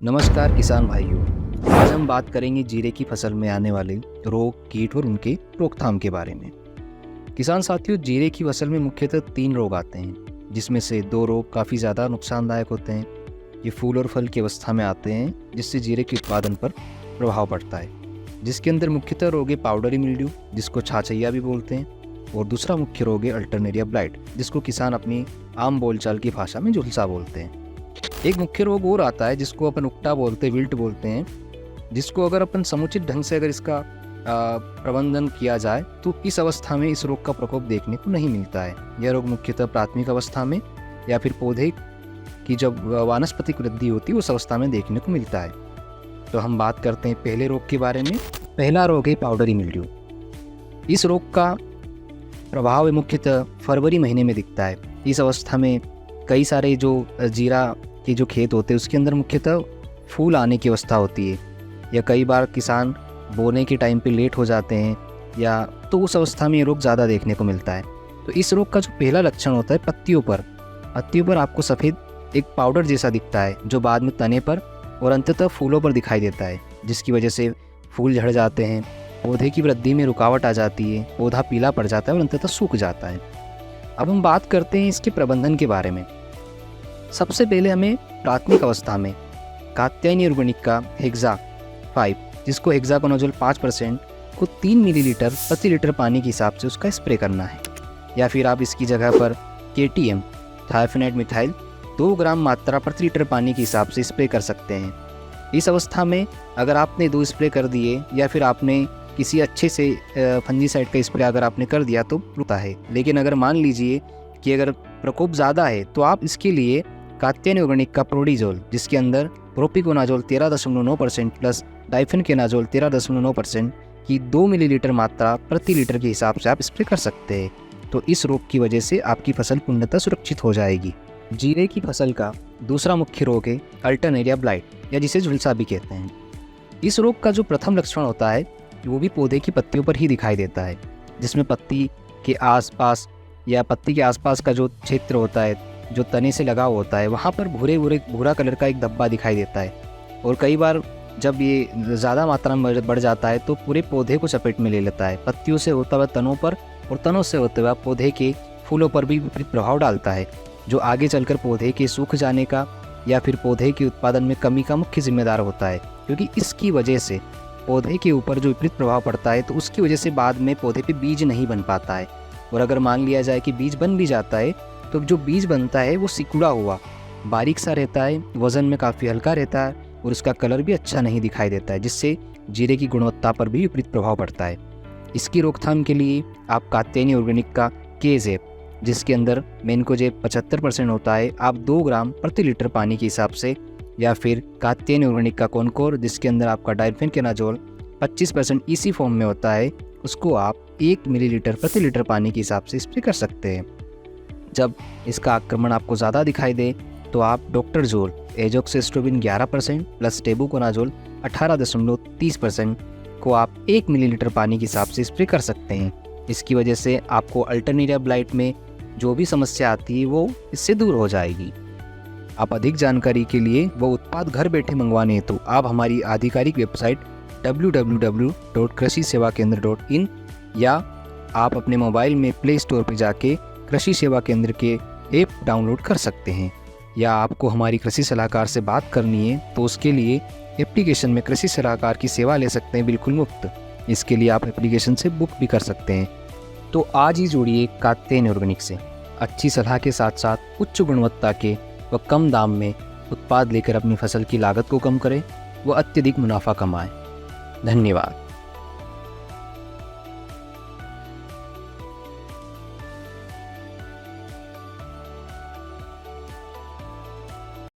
नमस्कार किसान भाइयों। आज हम बात करेंगे जीरे की फसल में आने वाले रोग, कीट और उनके रोकथाम के बारे में। किसान साथियों, जीरे की फसल में मुख्यतः 3 रोग आते हैं, जिसमें से 2 रोग काफ़ी ज़्यादा नुकसानदायक होते हैं। ये फूल और फल की अवस्था में आते हैं, जिससे जीरे के उत्पादन पर प्रभाव पड़ता है। जिसके अंदर मुख्यतः रोग है पाउडरी मिल्ड्यू, जिसको छाछैया भी बोलते हैं, और दूसरा मुख्य रोग है अल्टरनेरिया ब्लाइट, जिसको किसान अपनी आम बोलचाल की भाषा में झुलसा बोलते हैं। एक मुख्य रोग और आता है जिसको अपन उक्टा बोलते हैं, विल्ट बोलते हैं, जिसको अगर अपन समुचित ढंग से अगर इसका प्रबंधन किया जाए तो इस अवस्था में इस रोग का प्रकोप देखने को नहीं मिलता है। यह रोग मुख्यतः प्राथमिक अवस्था में या फिर पौधे की जब वानस्पतिक वृद्धि होती है उस अवस्था में देखने को मिलता है। तो हम बात करते हैं पहले रोग के बारे में। पहला रोग है पाउडरी मिल्ड्यू। इस रोग का प्रभाव मुख्यतः फरवरी महीने में दिखता है। इस अवस्था में कई सारे जो जीरा के जो खेत होते हैं उसके अंदर मुख्यतः फूल आने की अवस्था होती है, या कई बार किसान बोने के टाइम पे लेट हो जाते हैं, या तो उस अवस्था में ये रोग ज़्यादा देखने को मिलता है। तो इस रोग का जो पहला लक्षण होता है पत्तियों पर आपको सफ़ेद एक पाउडर जैसा दिखता है, जो बाद में तने पर और अंततः फूलों पर दिखाई देता है, जिसकी वजह से फूल झड़ जाते हैं, पौधे की वृद्धि में रुकावट आ जाती है, पौधा पीला पड़ जाता है और अंततः सूख जाता है। अब हम बात करते हैं इसके प्रबंधन के बारे में। सबसे पहले हमें प्राथमिक अवस्था में कात्यायनी ऑर्गेनिका हेक्सा 5, जिसको हेक्साकोनाजोल 5% को 3 मिलीलीटर प्रति लीटर पानी के हिसाब से उसका स्प्रे करना है, या फिर आप इसकी जगह पर KTM थायोफेनाइड मिथाइल 2 ग्राम मात्रा प्रति लीटर पानी के हिसाब से स्प्रे कर सकते हैं। इस अवस्था में अगर आपने 2 स्प्रे कर दिए या फिर आपने किसी अच्छे से फंजीसाइड का स्प्रे अगर आपने कर दिया तो रुकता है। लेकिन अगर मान लीजिए कि अगर प्रकोप ज़्यादा है तो आप इसके लिए कात्यायनी ऑर्गेनिक का प्रोडीजोल, जिसके अंदर प्रोपिकोनाजोल 13.9% प्लस डाइफेनकेनाजोल 13.9% की 2 मिलीलीटर मात्रा प्रति लीटर के हिसाब से आप स्प्रे कर सकते हैं। तो इस रोग की वजह से आपकी फसल पूर्णतः सुरक्षित हो जाएगी। जीरे की फसल का दूसरा मुख्य रोग है अल्टरनेरिया ब्लाइट, या जिसे झुलसा भी कहते हैं। इस रोग का जो प्रथम लक्षण होता है वो भी पौधे की पत्तियों पर ही दिखाई देता है, जिसमें पत्ती के आसपास या पत्ती के आसपास का जो क्षेत्र होता है, जो तने से लगा होता है, वहाँ पर भूरा कलर का एक धब्बा दिखाई देता है। और कई बार जब ये ज़्यादा मात्रा में बढ़ जाता है तो पूरे पौधे को चपेट में ले लेता है। पत्तियों से होता हुआ तनों पर और तनों से होते हुए पौधे के फूलों पर भी विपरीत प्रभाव डालता है, जो आगे चलकर पौधे के सूख जाने का या फिर पौधे के उत्पादन में कमी का मुख्य जिम्मेदार होता है। क्योंकि इसकी वजह से पौधे के ऊपर जो विपरीत प्रभाव पड़ता है तो उसकी वजह से बाद में पौधे पे बीज नहीं बन पाता है। और अगर मान लिया जाए कि बीज बन भी जाता है तो जो बीज बनता है वो सिकुड़ा हुआ बारीक सा रहता है, वज़न में काफ़ी हल्का रहता है और उसका कलर भी अच्छा नहीं दिखाई देता है, जिससे जीरे की गुणवत्ता पर भी विपरीत प्रभाव पड़ता है। इसकी रोकथाम के लिए आप कात्यायनी ऑर्गेनिक का केजेप, जिसके अंदर मेनकोजेब 75% होता है, आप 2 ग्राम प्रति लीटर पानी के हिसाब से, या फिर कात्यायनी ऑर्गेनिक का कॉनकोर, जिसके अंदर आपका डाइफेनकेनाजोल 25% EC फॉर्म में होता है, उसको आप 1 मिलीलीटर प्रति लीटर पानी के हिसाब से स्प्रे कर सकते हैं। जब इसका आक्रमण आपको ज़्यादा दिखाई दे तो आप डॉक्टर जोल एजोक्सिस्ट्रोबिन 11% प्लस टेबुकोनाजोल 18.30% को आप 1 मिलीलीटर पानी के हिसाब से स्प्रे कर सकते हैं। इसकी वजह से आपको अल्टरनेरिया ब्लाइट में जो भी समस्या आती है वो इससे दूर हो जाएगी। आप अधिक जानकारी के लिए वो उत्पाद घर बैठे मंगवाने हैं तो आप हमारी आधिकारिक वेबसाइट www.कृषिसेवाकेंद्र.in या आप अपने मोबाइल में प्ले स्टोर पर जाके कृषि सेवा केंद्र के ऐप डाउनलोड कर सकते हैं। या आपको हमारी कृषि सलाहकार से बात करनी है तो उसके लिए एप्लीकेशन में कृषि सलाहकार की सेवा ले सकते हैं बिल्कुल मुफ्त। इसके लिए आप एप्लीकेशन से बुक भी कर सकते हैं। तो आज ही जुड़िए कात्यायनी ऑर्गेनिक से। अच्छी सलाह के साथ साथ उच्च गुणवत्ता के व कम दाम में उत्पाद लेकर अपनी फसल की लागत को कम करें व अत्यधिक मुनाफा कमाएं। धन्यवाद।